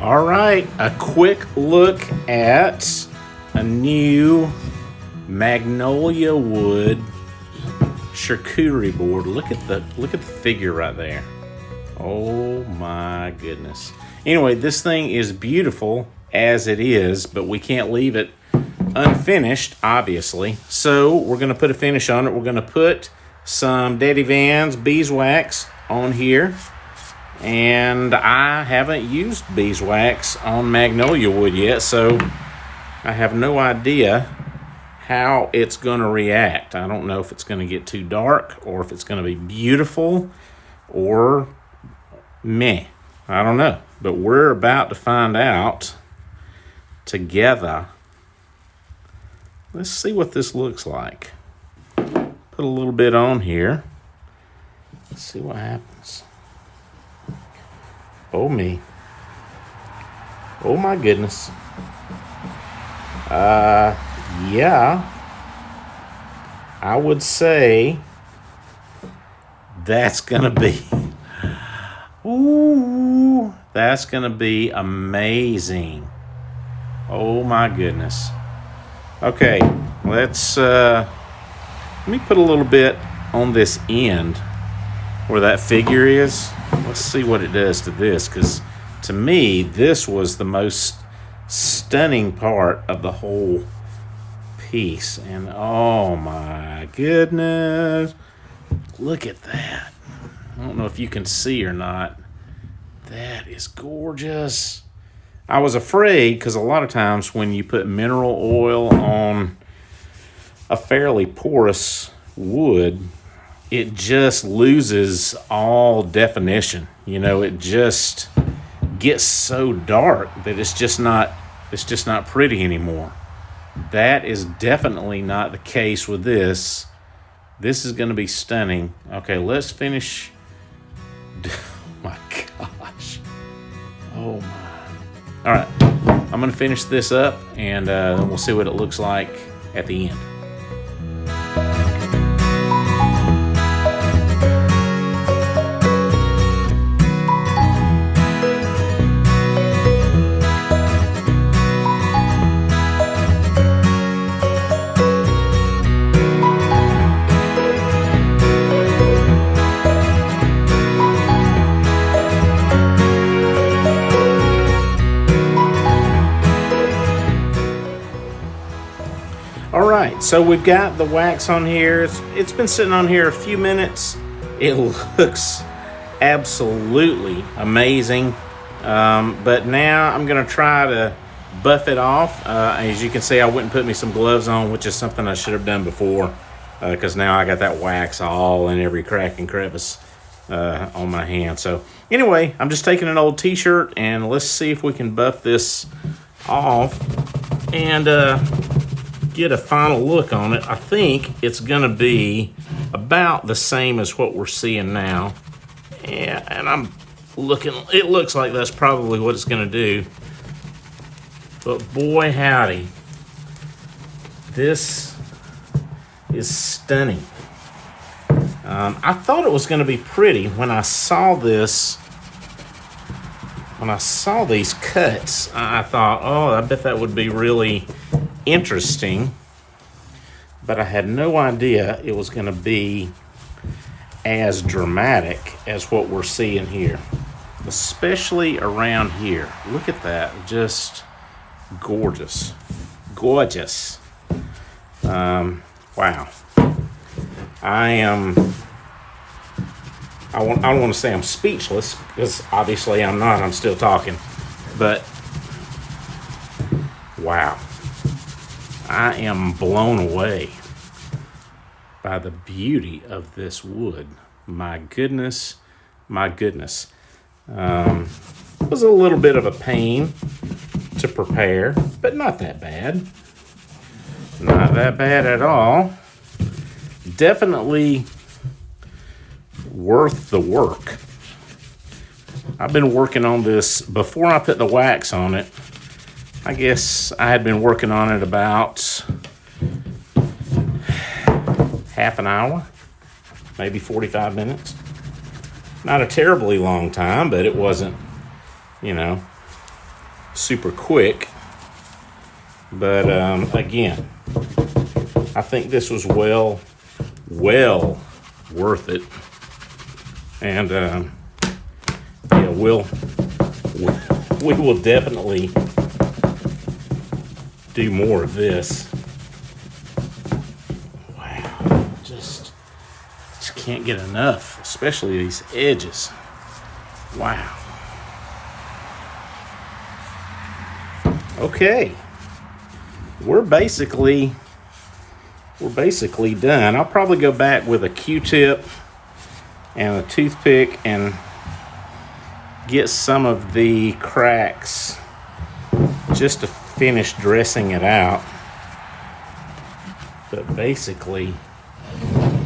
All right, a quick look at a new Magnolia Wood charcuterie board. Look at the figure right there. Oh my goodness. Anyway, this thing is beautiful as it is, but we can't leave it unfinished, obviously. So we're gonna put a finish on it. We're gonna put some Daddy Van's Beeswax on here. And I haven't used beeswax on Magnolia Wood yet, so I have no idea how it's going to react. I don't know if it's going to get too dark or if it's going to be beautiful or meh. I don't know, but we're about to find out together. Let's see what this looks like. Put a little bit on here. Let's see what happens. Oh me. Oh my goodness. Yeah. I would say that's gonna be, ooh, that's gonna be amazing. Oh my goodness. Okay, let me put a little bit on this end where that figure is. Let's see what it does to this, because to me, this was the most stunning part of the whole piece. And oh my goodness, look at that. I don't know if you can see or not. That is gorgeous. I was afraid, because a lot of times when you put mineral oil on a fairly porous wood, it just loses all definition. You know, it just gets so dark that it's just not pretty anymore. That is definitely not the case with this. This is going to be stunning. Okay, let's finish. Oh my gosh. Oh my. All right, I'm going to finish this up, and then we'll see what it looks like at the end. All right, so we've got the wax on here. It's been sitting on here a few minutes. It looks absolutely amazing. But now I'm gonna try to buff it off. As you can see, I went and put me some gloves on, which is something I should have done before, because now I got that wax all in every crack and crevice on my hand. So anyway, I'm just taking an old t-shirt, and let's see if we can buff this off and get a final look on it. I think it's gonna be about the same as what we're seeing now. Yeah, and it looks like that's probably what it's gonna do. But boy howdy, this is stunning. I thought it was gonna be pretty when I saw this. When I saw these cuts, I thought, oh, I bet that would be really interesting, but I had no idea it was going to be as dramatic as what we're seeing here, especially around here. Look at that, just gorgeous. Wow. I don't want to say I'm speechless, because obviously I'm not. I'm still talking, but wow. I am blown away by the beauty of this wood. My goodness, my goodness. It was a little bit of a pain to prepare, but not that bad. Not that bad at all. Definitely worth the work. I've been working on this before I put the wax on it. I guess I had been working on it about half an hour, maybe 45 minutes. Not a terribly long time, but it wasn't, super quick. But again, I think this was well worth it. And yeah, we will definitely do more of this. Wow, just can't get enough, especially these edges. Wow. Okay, we're basically done. I'll probably go back with a Q-tip and a toothpick and get some of the cracks just to finish dressing it out. But basically,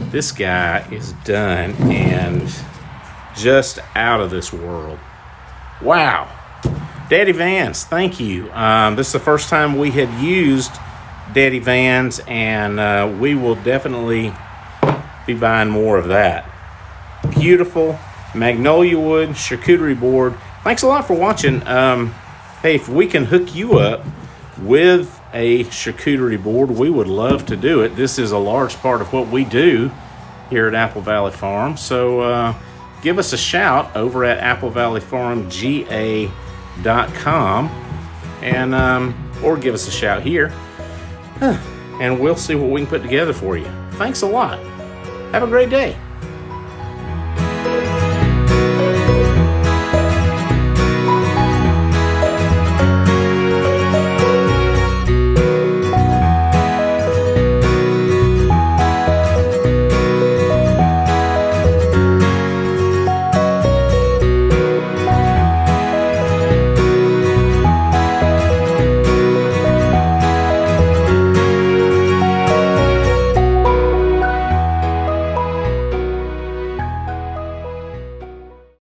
this guy is done and just out of this world. Wow. Daddy Vans, thank you. This is the first time we had used Daddy Vans, and we will definitely be buying more of that. Beautiful Magnolia Wood charcuterie board. Thanks a lot for watching. Hey, if we can hook you up with a charcuterie board, we would love to do it. This is a large part of what we do here at Apple Valley Farm. So give us a shout over at applevalleyfarmga.com, and or give us a shout here, and we'll see what we can put together for you. Thanks a lot. Have a great day.